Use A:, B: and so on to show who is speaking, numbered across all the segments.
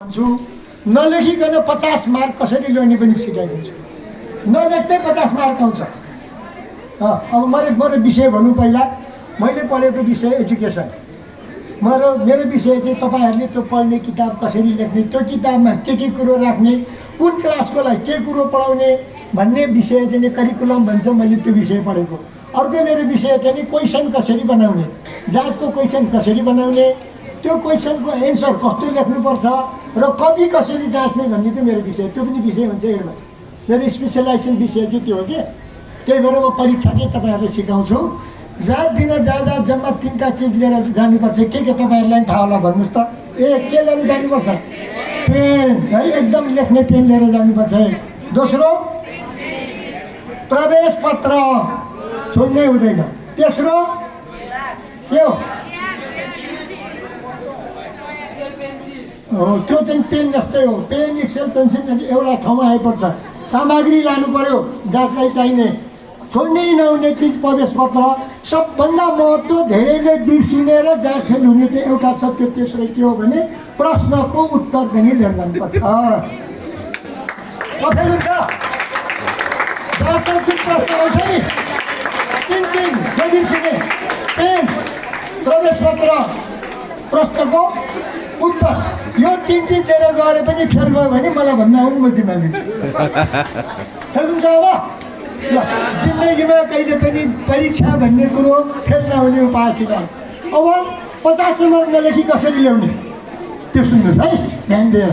A: भन्छु नलेखिकन 50 मार्क कसरी ल्याउने पनि सिकाइदिन्छु। नलेख्दै 50 मार्क आउँछ। अब मेरो विषय भनौँ। पहिला मैले पढेको विषय एजुकेसन। मेरो विषय चाहिँ तपाईँहरूले त्यो पढ्ने किताब कसरी लेख्ने, त्यो किताबमा के कुरो राख्ने, कुन क्लासकोलाई के कुरो पढाउने भन्ने विषय चाहिँ करिकुलम भन्छ। मैले त्यो विषय पढेको। अर्को मेरो विषय चाहिँ क्वेसन कसरी बनाउने, जाँचको क्वेसन कसरी बनाउने, त्यो क्वेसनको एन्सर कस्तो लेख्नुपर्छ र कपी कसरी जाँच्ने भन्ने चाहिँ मेरो विषय। त्यो पनि विषय हुन्छ एउटा। मेरो स्पेसलाइजेसन विषय चाहिँ त्यो हो कि। त्यही भएर म परीक्षाकै तपाईँहरूलाई सिकाउँछु। जाँच दिन जाँदा जम्मा 3टा चिज लिएर जानुपर्छ। के तपाईँहरूलाई थाहा होला भन्नुहोस् त। के लिएर जानुपर्छ? पेन है, एकदम लेख्ने पेन लिएर जानुपर्छ। दोस्रो प्रवेश पत्र छोड्नै हुँदैन। तेस्रो के हो? त्यो चाहिँ पेन जस्तै हो। पेन, एक्सेल, पेन्सिल एउटा ठाउँमा आइपर्छ। सामग्री लानु पर्यो जाँचलाई चाहिने। छोड्नै नहुने चिज प्रवेश पत्र। सबभन्दा महत्त्व धेरैले बिर्सिने र जाँच फेल हुने चाहिँ एउटा छ। त्यो तेस्रो के हो भने प्रश्नको उत्तर पनि लिएर जानुपर्छ। फेल हुन्छ जाँचमा जुन प्रश्न आउँछ नि, 3 चिज नबिर्सिने: पेन, प्रवेश पत्र, प्रश्नको उत्तर। यो 3 चिज लिएर गएर पनि फेल भयो भने मलाई भन्न आउनु, म जिम्मा लिन्छु। फेल हुन्छ अब जिन्दगीमा कहिले पनि परीक्षा भन्ने कुरो फेल नहुने उपाय सिकाए। अब 50 नम्बर नलेखी कसरी ल्याउने त्यो सुन्नुहोस् है, ध्यान दिएर।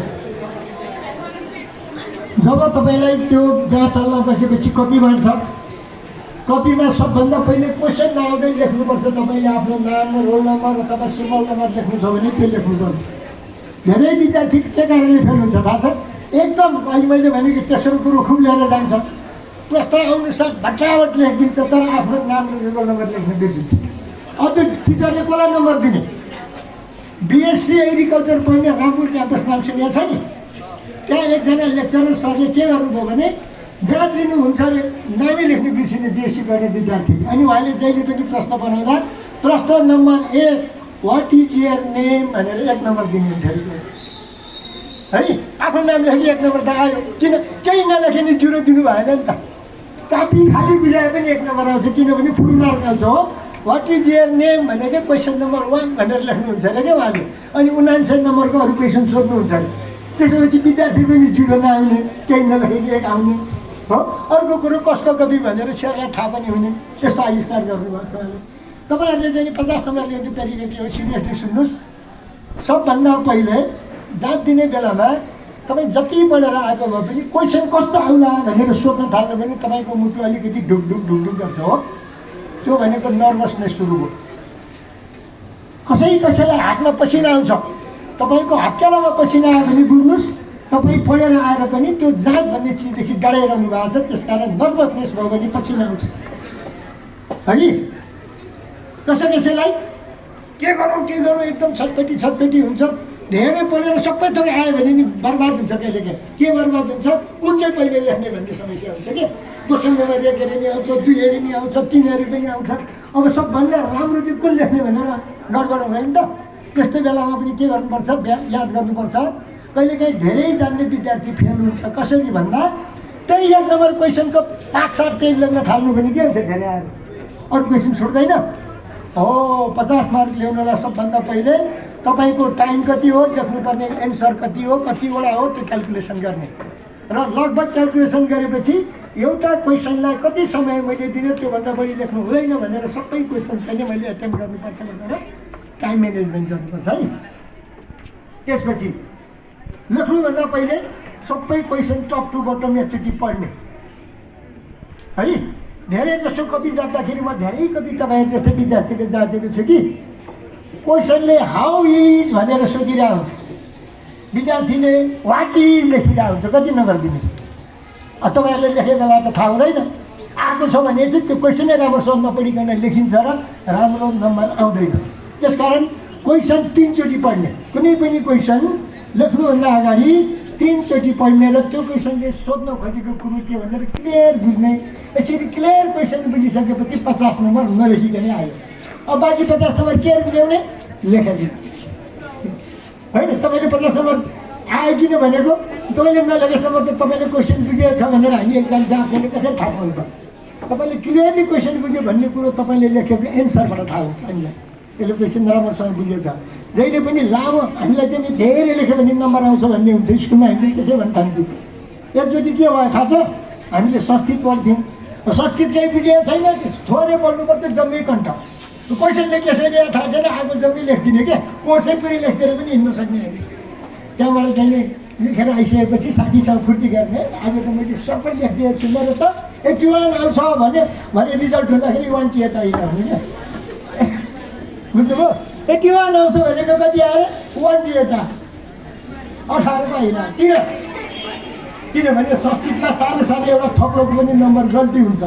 A: जब तपाईँलाई त्यो जाँच चल्न बसेपछि कपी बाँड्छ। कपीमा सबभन्दा पहिले क्वेसन नआउँदै लेख्नुपर्छ। तपाईँले आफ्नो नाम, रोल नम्बर अथवा सिम्बल नम्बर लेख्नु छ भने त्यो लेख्नु पर्छ। धेरै विद्यार्थी के कारणले फेल हुन्छ थाहा छ? एकदम अहिले मैले भनेको तेस्रो कुरो खुब लिएर जान्छ। प्रश्न अनुसार भट्टाभट लेखिदिन्छ, तर आफ्नो नाम र रोल नम्बर लेख्नु बिर्सिन्छ। अझ टिचरले कसलाई नम्बर दिने? बिएससी एग्रिकल्चर पढ्ने रामपुर क्याम्पस नाम सुनेको छ नि? त्यहाँ एकजना लेक्चरर सरले के गर्नुभयो भने जाँच लिनुहुन्छ अरे, नामै लेख्नु बिर्सिने बिएससी पढ्ने विद्यार्थी। अनि उहाँले जहिले पनि प्रश्न बनाउँदा प्रश्न number 1 what is your name भनेर 1 नम्बर दिनुहुन्थ्यो है। आफ्नो नाम लेखेर 1 नम्बर त आयो। किन केही नलेखे नि 0 दिनु भएन नि त। कापी खाली बुझाए पनि 1 नम्बर आउँछ, किनभने फुल मार्क आउँछ हो। व्हाट इज योर नेम भनेको क्वेसन नम्बर 1 भनेर लेख्नुहुन्छ अरे क्या उहाँले। अनि 79 नम्बरको अरू क्वेसन सोध्नुहुन्छ अरे। त्यसपछि विद्यार्थी पनि 0 नआउने, केही नलेखेको 1 आउने हो। अर्को कुरो कसको कपी भनेर सरलाई थाहा पनि हुने, त्यस्तो आविष्कार गर्नुभएको छ उहाँले। तपाईँहरूले चाहिँ 50 नम्बर ल्याउने तरिका के हो? सिरियसली सुन्नुहोस्। सबभन्दा पहिले जाँच दिने बेलामा तपाईँ जति पढेर आएको भए पनि क्वेसन कस्तो आउला भनेर सोध्न थाल्नु भने तपाईँको मुटु अलिकति ढुकढुक गर्छ हो। त्यो भनेको नर्भसनेस सुरु भयो। कसैलाई हातमा पसिना आउँछ, तपाईँको हत्केलामा पसिना आयो भने बुझ्नुहोस् तपाईँ पढेर आएर पनि त्यो जाँच भन्ने चिजदेखि डराइरहनु भएको छ। त्यसकारण नर्भसनेस भयो भने पसिना आउँछ है। कसैलाई के गरौँ एकदम छटपटी हुन्छ। धेरै पढेर सबै थोक आयो भने नि बर्बाद हुन्छ। कहिले के बर्बाद हुन्छ? कुन चाहिँ पहिले लेख्ने भन्ने समस्या हुन्छ कि। क्वेसन नम्बर 1 हेरी नि आउँछ, 2 हेरी नि आउँछ, 3 हेरी पनि आउँछ। अब सबभन्दा राम्रो चाहिँ कुन लेख्ने भनेर गडबड हुँदैन त। त्यस्तै बेलामा पनि के गर्नुपर्छ? याद गर्नुपर्छ। कहिलेकाहीँ धेरै जान्ने विद्यार्थी फेल हुन्छ। कसरी भन्दा त्यही 1 नम्बर क्वेसनको 5-7 पेज लेख्न थाल्नु भने के हुन्छ? फेरि आएर अरू क्वेसन छोड्दैन हो। 50 मार्क ल्याउनलाई सबभन्दा पहिले तपाईँको टाइम कति हो, लेख्नुपर्ने एन्सर कति हो, कतिवटा हो, त्यो क्यालकुलेसन गर्ने। र लगभग क्यालकुलेसन गरेपछि एउटा क्वेसनलाई कति समय मैले दिने, त्योभन्दा बढी लेख्नु हुँदैन भनेर सबै क्वेसन चाहिँ मैले एटेम्प गर्नुपर्छ भनेर टाइम म्यानेजमेन्ट गर्नुपर्छ है। त्यसपछि लेख्नुभन्दा पहिले सबै क्वेसन टप टु बटम एकचोटि पढ्ने है। धेरै जस्तो कपी जाँदाखेरि म धेरै कपी तपाईँ जस्तै विद्यार्थीले जाँचेको छु कि क्वेसनले हाउ इज भनेर सोधिरहेको हुन्छ, विद्यार्थीले वाट इज लेखिरहेको हुन्छ। कति नम्बर दिने? तपाईँहरूले लेखेको बेला त थाहा हुँदैन। आएको छ भने चाहिँ त्यो क्वेसनै राम्रोसँग नपढिकन लेखिन्छ र राम्रो नम्बर आउँदैन। त्यसकारण क्वेसन 3 चोटि पढ्ने। कुनै पनि क्वेसन लेख्नुभन्दा अगाडि 3 चोटि पढ्ने र त्यो क्वेसनले सोध्न खोजेको कुरो के भनेर क्लियर बुझ्ने। यसरी क्लियर क्वेसन बुझिसकेपछि 50 नम्बर नलेखिकनै आयो। अब बाँकी 50 नम्बर के ल्याउने? लेखेर होइन। तपाईँले 50 नम्बर आयो किन भनेको तपाईँले नलेखेसम्म त तपाईँले क्वेसन बुझेको छ भनेर हामी एक्जाम जाँदाखेरि कसरी थाहा पाउनु त तपाईँले क्लियरली क्वेसन बुझ्यो भन्ने कुरो तपाईँले लेखेको एन्सरबाट थाहा हुन्छ हामीलाई यसले क्वेसन राम्रोसँग बुझेको छ जहिले पनि लामो हामीलाई चाहिँ नि धेरै लेख्यो भने नम्बर आउँछ भन्ने हुन्छ स्कुलमा हामीले त्यसै भन्न थाल्थ्यौँ एकचोटि के भयो थाहा छ हामीले संस्कृत पढ्थ्यौँ संस्कृत केही बुझेको छैन थोरै पढ्नु पर्थ्यो जम्मै कण्ठ क्वेसनले कसरी थाहा छैन आएको जम्मै लेखिदिने क्या कोर्सै पुरै लेखिदिएर पनि हिँड्नु सक्ने हामी त्यहाँबाट चाहिँ नि लेखेर आइसकेपछि साथीसँग फुर्ती गर्ने आज त मैले सबै लेखिदिएको छु मेरो त 81 आउँछ भने रिजल्ट हुँदाखेरि 128 आइरहने क्या बुझ्नुभयो 81 आउँछ भनेको कति आएर 128 18 आइरह किनभने संस्कृतमा सानो सानो एउटा थप्लोको पनि नम्बर गल्ती हुन्छ